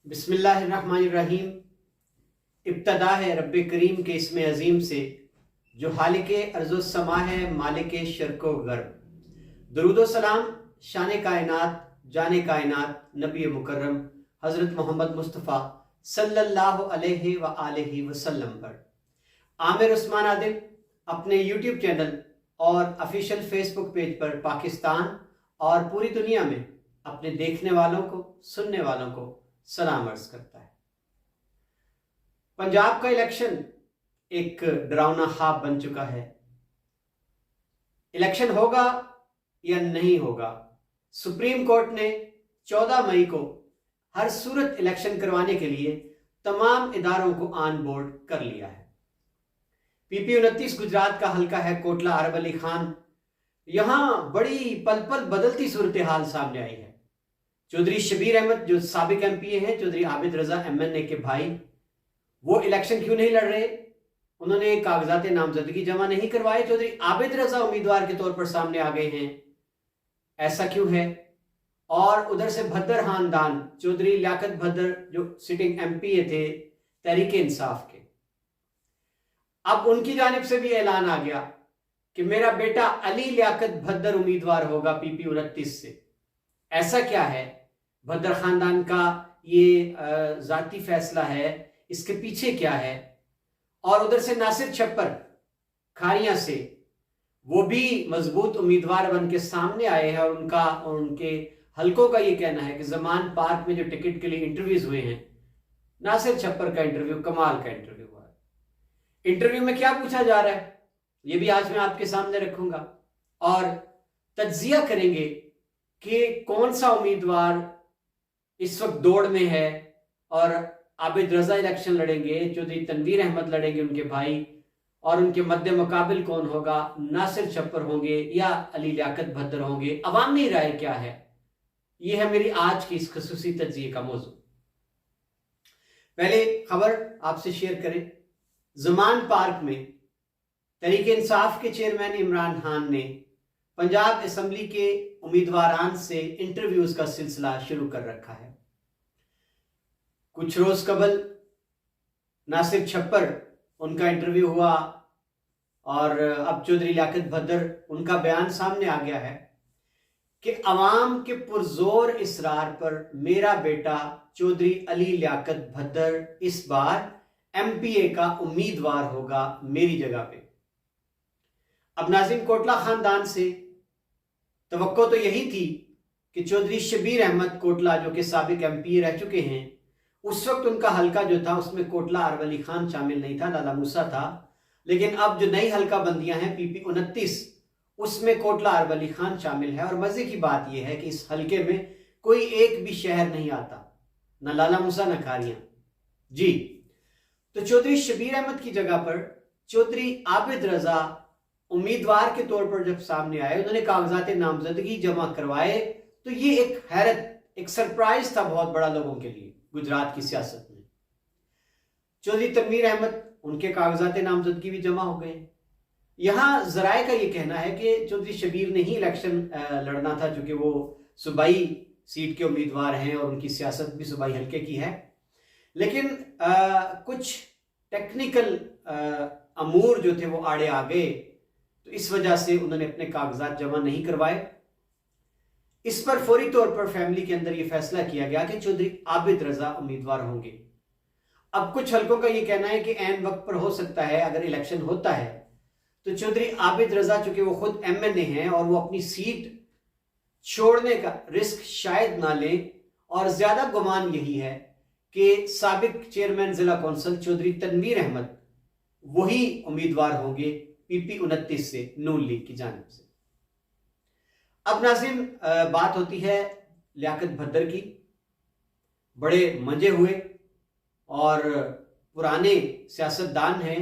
बिस्मिल्लाहिर्रहमानिर्रहीम। इब्तदा है रब्बे करीम के इसमें अजीम से, जो हालिके अर्ज़ो समा है, मालिके शर्को गर्ब। दरूदो सलाम शान कायनात, जाने कायनात, नबी मुकर्रम हज़रत मोहम्मद मुस्तफ़ा सल्लल्लाहु अलैहि व आलिहि वसल्लम पर। आमिर उस्मान आदिल अपने यूट्यूब चैनल और ऑफिशियल फेसबुक पेज पर पाकिस्तान और पूरी दुनिया में अपने देखने वालों को, सुनने वालों को सलाम अर्ज करता है। पंजाब का इलेक्शन एक डरावना ख्वाब बन चुका है। इलेक्शन होगा या नहीं होगा, सुप्रीम कोर्ट ने 14 मई को हर सूरत इलेक्शन करवाने के लिए तमाम इदारों को ऑन बोर्ड कर लिया है। पीपी 29 गुजरात का हल्का है कोटला अरब अली खान। यहां बड़ी पल पल बदलती सूरत हाल सामने आई है। चौधरी शबीर अहमद जो साबिक एमपीए हैं, चौधरी आबिद रजा एमएनए के भाई, वो इलेक्शन क्यों नहीं लड़ रहे? उन्होंने कागजात नामजदगी जमा नहीं करवाए। चौधरी आबिद रजा उम्मीदवार के तौर पर सामने आ गए हैं, ऐसा क्यों है? और उधर से भद्दर खानदान, चौधरी लियाकत भद्दर जो सिटिंग एमपीए थे तहरीक इंसाफ के, अब उनकी जानिब से भी ऐलान आ गया कि मेरा बेटा अली लियाकत भद्दर उम्मीदवार होगा पीपी 29 से। ऐसा क्या है? भद्दर खानदान का ये जाती फैसला है, इसके पीछे क्या है? और उधर से नासिर छप्पर खारियां से, वो भी मजबूत उम्मीदवार बन के सामने आए हैं और उनके हलकों का ये कहना है कि जमान पार्क में जो टिकट के लिए इंटरव्यूज हुए हैं, नासिर छप्पर का इंटरव्यू कमाल का इंटरव्यू हुआ है। इंटरव्यू में क्या पूछा जा रहा है, ये भी आज मैं आपके सामने रखूंगा और तज्जिया करेंगे कि कौन सा उम्मीदवार इस वक्त दौड़ में है। और आबिद रजा इलेक्शन लड़ेंगे, चौधरी तनवीर अहमद लड़ेंगे उनके भाई, और उनके मद्दे मुकाबिल कौन होगा? नासिर छप्पर होंगे या अली लियाकत भद्दर होंगे? अवामी राय क्या है? यह है मेरी आज की इस खसूसी तज्जिए का मौजू। पहले खबर आपसे शेयर करें। जमान पार्क में तहरीक इंसाफ के चेयरमैन इमरान खान ने पंजाब असेंबली के उम्मीदवारान से इंटरव्यूज का सिलसिला शुरू कर रखा है। कुछ रोज कबल नासिर छप्पर उनका इंटरव्यू हुआ और अब चौधरी लियाकत भद्दर उनका बयान सामने आ गया है कि अवाम के पुरजोर इसरार पर मेरा बेटा चौधरी अली लियाकत भद्दर इस बार एमपीए का उम्मीदवार होगा मेरी जगह पे। अब नाज़रीन, कोटला खानदान से तवक्को तो यही थी कि चौधरी शबीर अहमद कोटला जो कि साबिक एमपी रह चुके हैं, उस वक्त उनका हल्का जो था उसमें कोटला अरब अली खान शामिल नहीं था, लाला मूसा था। लेकिन अब जो नई हल्का बंदियां हैं पीपी 29, उसमें कोटला अरब अली खान शामिल है। और मजे की बात यह है कि इस हल्के में कोई एक भी शहर नहीं आता, न लाला मूसा न खारियां जी। तो चौधरी शबीर अहमद की जगह पर चौधरी आबिद रजा उम्मीदवार के तौर पर जब सामने आए, उन्होंने कागजात नामजदगी जमा करवाए, तो ये एक हैरत, एक सरप्राइज था बहुत बड़ा लोगों के लिए गुजरात की सियासत में। चौधरी तनवीर अहमद, उनके कागजात नामजदगी भी जमा हो गए। यहां जराए का ये कहना है कि चौधरी शबीर ने ही इलेक्शन लड़ना था, चूंकि वो सूबाई सीट के उम्मीदवार हैं और उनकी सियासत भी सूबाई हल्के की है। लेकिन कुछ टेक्निकल अमूर जो थे वो आड़े आ गए, तो इस वजह से उन्होंने अपने कागजात जमा नहीं करवाए। इस पर फौरी तौर पर फैमिली के अंदर यह फैसला किया गया कि चौधरी आबिद रजा उम्मीदवार होंगे। अब कुछ हलकों का यह कहना है कि ऐन वक्त पर हो सकता है, अगर इलेक्शन होता है तो चौधरी आबिद रजा, चूंकि वो खुद एमएनए हैं और वो अपनी सीट छोड़ने का रिस्क शायद ना लें, और ज्यादा गुमान यही है कि साबिक चेयरमैन जिला कौंसिल चौधरी तनवीर अहमद वही उम्मीदवार होंगे पीपी 29 से, नून लीग की जानिब से। अब नाज़रीन, बात होती है लियाकत भद्दर की। बड़े मजे हुए और पुराने सियासतदान हैं।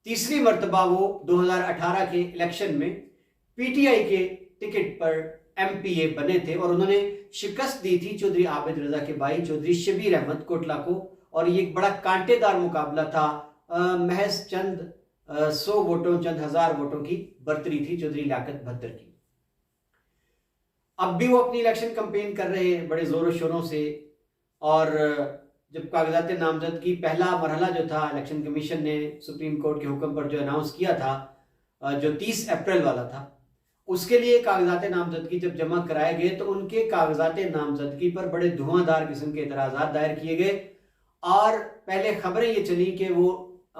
तीसरी मर्तबा वो 2018 के इलेक्शन में पीटीआई के टिकट पर एमपीए बने थे और उन्होंने शिकस्त दी थी चौधरी आबिद रजा के भाई चौधरी शबीर अहमद कोटला को। और ये एक बड़ा कांटेदार मुकाबला था, महज चंद 100 वोटों, चंद हजार वोटों की बर्तरी थी चौधरी लियाकत भद्दर की। अब भी वो अपनी इलेक्शन कैंपेन कर रहे हैं बड़े जोरों शोरों से, और जब कागजात नामजदगी पहला मरहला जो था इलेक्शन कमीशन ने सुप्रीम कोर्ट के हुक्म पर जो अनाउंस किया था, जो 30 अप्रैल वाला था, उसके लिए कागजात नामजदगी जब जमा कराए गए तो उनके कागजात नामजदगी पर बड़े धुआंधार किस्म के एतराज़ात दायर किए गए और पहले खबरें ये चली कि वो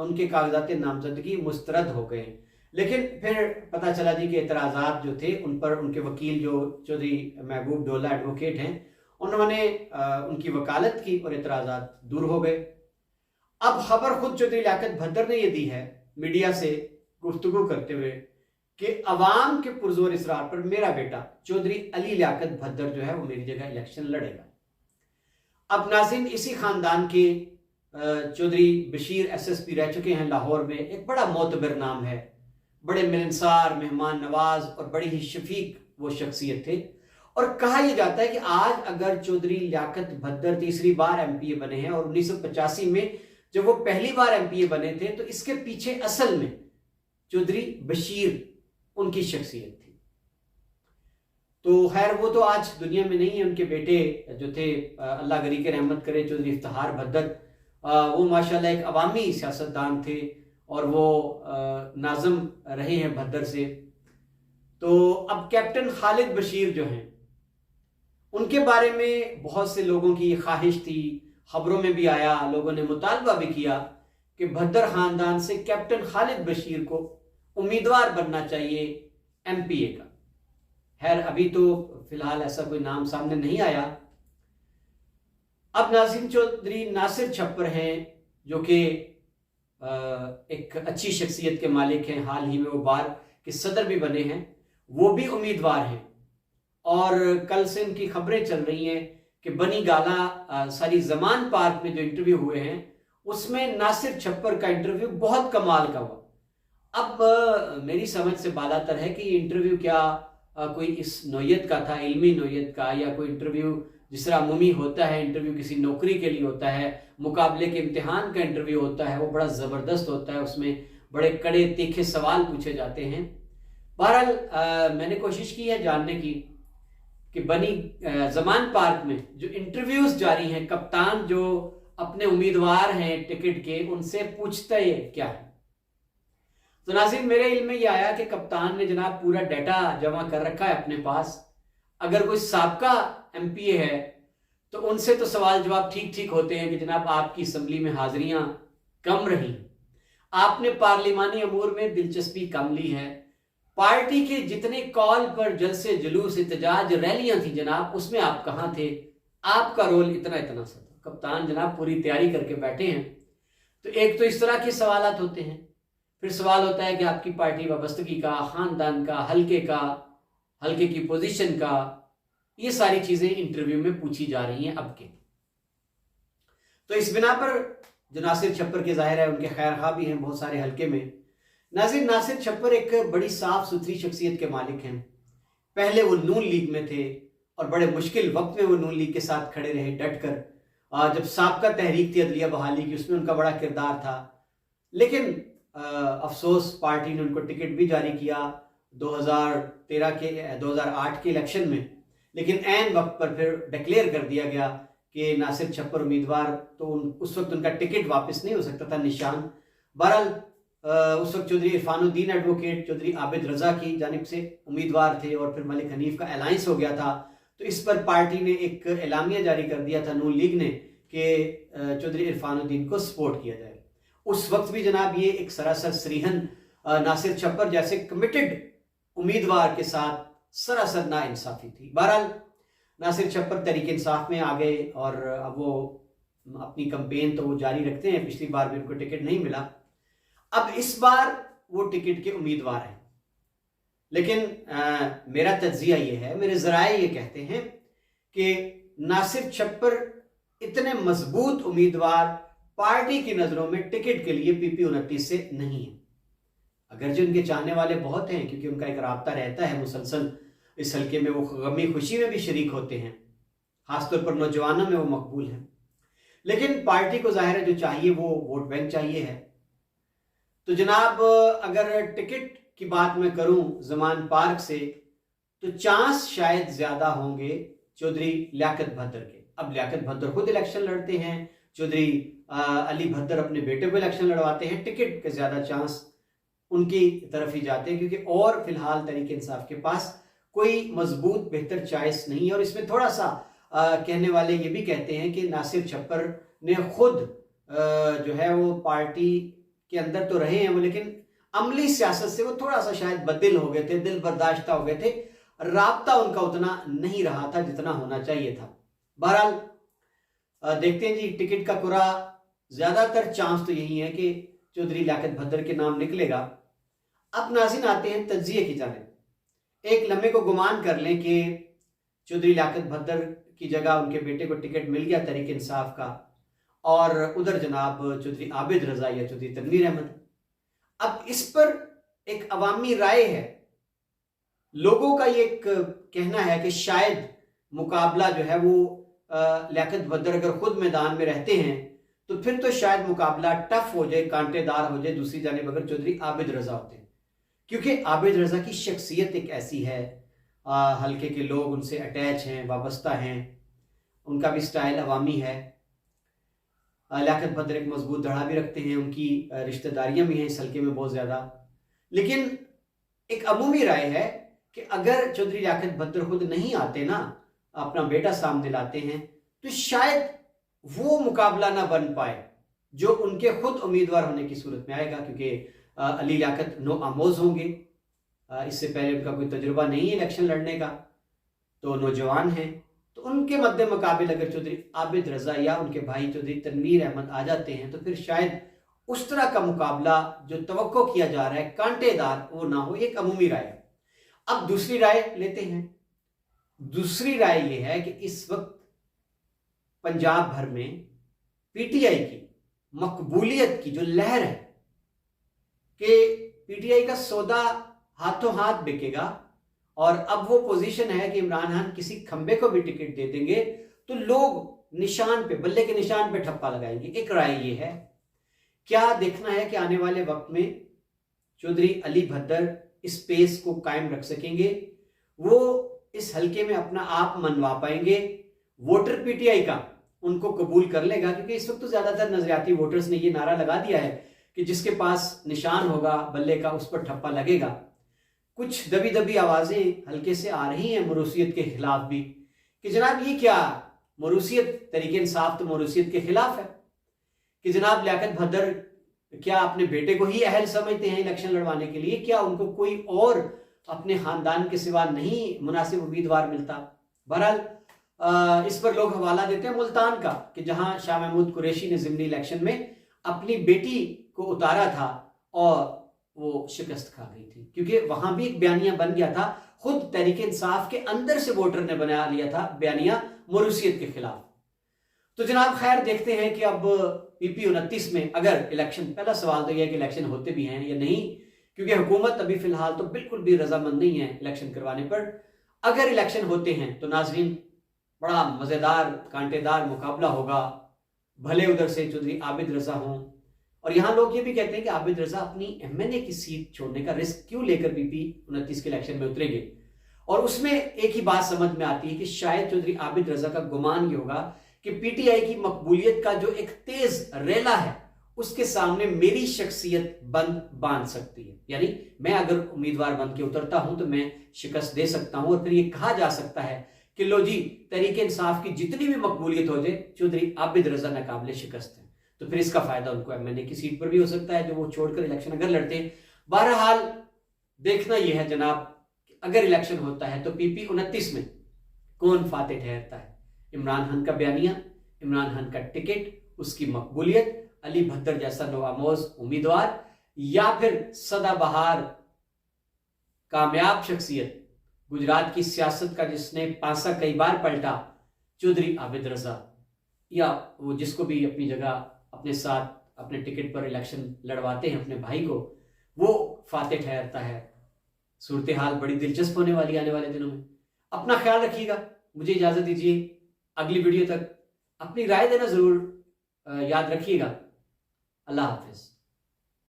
उनके कागजात नामजदगी मुस्तरद हो गए। लेकिन फिर पता चला जी कि एतराज़ात जो थे उन पर उनके वकील जो चौधरी महबूब डोला एडवोकेट हैं, उन्होंने उनकी वकालत की और एतराज़ात दूर हो गए। अब खबर खुद चौधरी लियाकत भद्दर ने ये दी है मीडिया से गुफ्तगू करते हुए कि अवाम के पुरजोर इसरार पर मेरा बेटा चौधरी अली लियाकत भद्दर जो है वो मेरी जगह इलेक्शन लड़ेगा। अब नाज़रीन, इसी खानदान के चौधरी बशीर SSP रह चुके हैं लाहौर में, एक बड़ा मोतबर नाम है, बड़े मिलनसार, मेहमान नवाज और बड़ी ही शफीक वो शख्सियत थे। और कहा यह जाता है कि आज अगर चौधरी लियाकत भद्दर तीसरी बार MPA बने हैं और 1985 में जब वो पहली बार MPA बने थे तो इसके पीछे असल में चौधरी बशीर उनकी शख्सियत थी। तो खैर वो तो आज दुनिया में नहीं है। उनके बेटे जो थे अल्लाह गरी के रहमत करे चौधरी इफ्तिखार भद्दर, वो माशाल्लाह एक अवामी सियासतदान थे और वो नाज़म रहे हैं भद्दर से। तो अब कैप्टन खालिद बशीर जो हैं उनके बारे में बहुत से लोगों की ख्वाहिश थी, खबरों में भी आया, लोगों ने मुतालबा भी किया कि भद्दर खानदान से कैप्टन खालिद बशीर को उम्मीदवार बनना चाहिए MPA का। खैर अभी तो फिलहाल ऐसा कोई नाम सामने नहीं आया। अब नाज़रीन, चौधरी नासिर छप्पर हैं जो कि एक अच्छी शख्सियत के मालिक हैं, हाल ही में वो बार के सदर भी बने हैं, वो भी उम्मीदवार हैं। और कल से उनकी खबरें चल रही हैं कि बनी गाला सारी ज़मान पार्क में जो इंटरव्यू हुए हैं उसमें नासिर छप्पर का इंटरव्यू बहुत कमाल का हुआ। अब मेरी समझ से बालातर है कि ये इंटरव्यू क्या कोई इस नौयत का था, इल्मी नौयत का, या कोई इंटरव्यू जिस तरह अमूमी होता है, इंटरव्यू किसी नौकरी के लिए होता है, मुकाबले के इम्तिहान का इंटरव्यू होता है, वो बड़ा ज़बरदस्त होता है, उसमें बड़े कड़े तीखे सवाल पूछे जाते हैं। बहरहाल मैंने कोशिश की है जानने की कि बनी ज़मान पार्क में जो इंटरव्यूज़ जारी हैं, कप्तान जो अपने उम्मीदवार हैं टिकट के, उनसे पूछता है क्या है। तो नाज़रीन, मेरे इल्म में ये आया कि कप्तान ने जनाब पूरा डाटा जमा कर रखा है अपने पास। अगर कोई साबका MPA है तो उनसे तो सवाल जवाब ठीक ठीक होते हैं कि जनाब आपकी असम्बली में हाजिरियां कम रही, आपने पार्लिमानी अमूर में दिलचस्पी कम ली है, पार्टी के जितने कॉल पर जलसे जुलूस एहतजाज रैलियां थी जनाब उसमें आप कहाँ थे, आपका रोल इतना इतना सा था। कप्तान जनाब पूरी तैयारी करके बैठे हैं। तो एक तो इस तरह के सवालात होते हैं, फिर सवाल होता है कि आपकी पार्टी वाबस्तगी का, खानदान का, हल्के की पोजीशन का, ये सारी चीजें इंटरव्यू में पूछी जा रही हैं अब के। तो इस बिना पर जो नासिर छप्पर के जाहिर है उनके खैर खा भी हैं बहुत सारे हल्के में। नासिर छप्पर एक बड़ी साफ सुथरी शख्सियत के मालिक हैं। पहले वो नून लीग में थे और बड़े मुश्किल वक्त में वो नून लीग के साथ खड़े रहे डट कर। जब साबका तहरीक थी अदलिया बहाली की, उसमें उनका बड़ा किरदार था। लेकिन अफसोस पार्टी ने उनको टिकट भी जारी किया 2008 के इलेक्शन में, लेकिन ऐन वक्त पर फिर डिक्लेयर कर दिया गया कि नासिर छप्पर उम्मीदवार, तो उस वक्त उनका टिकट वापस नहीं हो सकता था निशान। बहरहाल उस वक्त चौधरी इरफानुद्दीन एडवोकेट चौधरी आबिद रजा की जानिब से उम्मीदवार थे और फिर मलिक हनीफ का अलायंस हो गया था। तो इस पर पार्टी ने एक एलामिया जारी कर दिया था नून लीग ने कि चौधरी इरफानुद्दीन को सपोर्ट किया जाए। उस वक्त भी जनाब ये एक सरासर सरीहन नासिर छप्पर जैसे कमिटेड उम्मीदवार के साथ सरासर नाइंसाफी थी। बहरहाल नासिर छप्पर तहरीक इंसाफ में आ गए और अब वो अपनी कैंपेन तो वो जारी रखते हैं। पिछली बार भी उनको टिकट नहीं मिला, अब इस बार वो टिकट के उम्मीदवार हैं। लेकिन मेरा तज्जिया ये है, मेरे ज़राए ये कहते हैं कि नासिर छप्पर इतने मजबूत उम्मीदवार पार्टी की नज़रों में टिकट के लिए PP 29 से नहीं है। अगर जो उनके चाहने वाले बहुत हैं, क्योंकि उनका एक राब्ता रहता है मुसलसल इस हल्के में, वो गमी खुशी में भी शरीक होते हैं, खासतौर पर नौजवानों में वो मकबूल हैं। लेकिन पार्टी को जाहिर है जो चाहिए वो वोट बैंक चाहिए है। तो जनाब अगर टिकट की बात मैं करूं ज़मान पार्क से, तो चांस शायद ज़्यादा होंगे चौधरी लियाकत भद्दर के। अब लियाकत भद्दर खुद इलेक्शन लड़ते हैं, चौधरी अली भद्दर अपने बेटे को इलेक्शन लड़वाते हैं, टिकट के ज्यादा चांस उनकी तरफ ही जाते हैं क्योंकि और फिलहाल तहरीक इंसाफ के पास कोई मजबूत बेहतर चॉइस नहीं है। और इसमें थोड़ा सा कहने वाले ये भी कहते हैं कि नासिर छप्पर ने खुद जो है वो पार्टी के अंदर तो रहे हैं वो, लेकिन अमली सियासत से वो थोड़ा सा शायद बददिल हो गए थे, दिल बर्दाश्ता हो गए थे, राब्ता उनका उतना नहीं रहा था जितना होना चाहिए था। बहरहाल देखते हैं जी, टिकट का कुरा ज्यादातर चांस तो यही है कि चौधरी लियाकत भद्दर के नाम निकलेगा। अब नाज़रीन आते हैं तज्जिए की जानिब। एक लम्हे को गुमान कर लें कि चौधरी लियाकत भद्दर की जगह उनके बेटे को टिकट मिल गया तहरीक इंसाफ का, और उधर जनाब चौधरी आबिद रजा या चौधरी तनवीर अहमद। अब इस पर एक अवामी राय है, लोगों का ये कहना है कि शायद मुकाबला जो है वो लियाकत भद्दर अगर खुद मैदान में रहते हैं तो फिर तो शायद मुकाबला टफ हो जाए, कांटेदार हो जाए दूसरी जानिब अगर चौधरी आबिद रजा होते हैं, क्योंकि आबिद रजा की शख्सियत एक ऐसी है, हल्के के लोग उनसे अटैच हैं, वाबस्ता हैं, उनका भी स्टाइल अवामी है। लियाकत भद्दर एक मजबूत धड़ा भी रखते हैं, उनकी रिश्तेदारियां भी हैं इस हल्के में बहुत ज्यादा। लेकिन एक अमूमी राय है कि अगर चौधरी लियाकत भद्दर खुद नहीं आते ना, अपना बेटा सामने लाते हैं, तो शायद वो मुकाबला ना बन पाए जो उनके खुद उम्मीदवार होने की सूरत में आएगा, क्योंकि अली लियाकत नो आमोज होंगे, इससे पहले उनका कोई तजुर्बा नहीं है इलेक्शन लड़ने का, तो नौजवान हैं, तो उनके मद्दे मुकाबिल अगर चौधरी आबिद रजा या उनके भाई चौधरी तनवीर अहमद आ जाते हैं तो फिर शायद उस तरह का मुकाबला जो तवक्को किया जा रहा है कांटेदार वो ना हो। एक अमूमी राय है। अब दूसरी राय लेते हैं। दूसरी राय ये है कि इस वक्त पंजाब भर में पीटीआई की मकबूलियत की जो लहर है कि पीटीआई का सौदा हाथों हाथ बिकेगा, और अब वो पोजीशन है कि इमरान खान किसी खंबे को भी टिकट दे देंगे तो लोग निशान पे, बल्ले के निशान पे ठप्पा लगाएंगे। एक राय ये है। क्या देखना है कि आने वाले वक्त में चौधरी अली भद्दर इस पेस को कायम रख सकेंगे, वो इस हल्के में अपना आप मनवा पाएंगे, वोटर पीटीआई का उनको कबूल कर लेगा, क्योंकि इस वक्त तो ज्यादातर नजरियाती वोटर्स ने ये नारा लगा दिया है कि जिसके पास निशान होगा बल्ले का उस पर ठप्पा लगेगा। कुछ दबी दबी आवाजें हल्के से आ रही हैं मोरूसियत के खिलाफ भी कि जनाब ये क्या मोरूसियत, तरीके इंसाफ तो मोरूसियत के खिलाफ है, कि जनाब लियाकत भद्दर क्या अपने बेटे को ही अहल समझते हैं इलेक्शन लड़वाने के लिए, क्या उनको कोई और अपने खानदान के सिवा नहीं मुनासिब उम्मीदवार मिलता। बहरहाल इस पर लोग हवाला देते हैं मुल्तान का, कि जहां शाह महमूद कुरैशी ने ज़िमनी इलेक्शन में अपनी बेटी को उतारा था और वो शिकस्त खा गई थी, क्योंकि वहां भी एक बयानिया बन गया था, खुद तहरीक इंसाफ के अंदर से वोटर ने बना लिया था बयानिया मोरूसियत के खिलाफ। तो जनाब खैर देखते हैं कि अब पीपी 29 में अगर इलेक्शन, पहला सवाल तो यह है कि इलेक्शन होते भी हैं या नहीं, क्योंकि हुकूमत अभी फिलहाल तो बिल्कुल भी रजामंद नहीं है इलेक्शन करवाने पर। अगर इलेक्शन होते हैं तो नाजरीन बड़ा मजेदार कांटेदार मुकाबला होगा, भले उधर से चौधरी आबिद रजा हों, और यहां लोग ये भी कहते हैं कि आबिद रजा अपनी एमएनए की सीट छोड़ने का रिस्क क्यों लेकर पीपी 29 के इलेक्शन में उतरेंगे। और उसमें एक ही बात समझ में आती है कि शायद चौधरी आबिद रजा का गुमान ये होगा कि पीटीआई की मकबूलियत का जो एक तेज रेला है उसके सामने मेरी शख्सियत बंद बांध सकती है, यानी मैं अगर उम्मीदवार बन के उतरता हूं तो मैं शिकस्त दे सकता हूं, और फिर यह कहा जा सकता है कि लो जी तहरीक इंसाफ की जितनी भी मकबूलियत हो जाए चौधरी आबिद रजा नाकाबिले शिकस्त है, तो फिर इसका फायदा उनको एमएनए की सीट पर भी हो सकता है जो वो छोड़कर इलेक्शन अगर लड़ते हैं। बहरहाल देखना यह है जनाब, अगर इलेक्शन होता है तो पीपी 29 में कौन फातेह ठहरता है, इमरान खान का बयानिया, इमरान खान का टिकट, उसकी मकबूलियत, अली भद्दर जैसा नवामोज उम्मीदवार, या फिर सदाबहार कामयाब शख्सियत गुजरात की सियासत का जिसने पासा कई बार पलटा चौधरी आबिद रजा, या वो जिसको भी अपनी जगह अपने साथ अपने टिकट पर इलेक्शन लड़वाते हैं अपने भाई को, वो फातेह ठहरता है। सूरत हाल बड़ी दिलचस्प होने वाली आने वाले दिनों में। अपना ख्याल रखिएगा, मुझे इजाजत दीजिए, अगली वीडियो तक अपनी राय देना जरूर याद रखिएगा। अल्लाह हाफिज।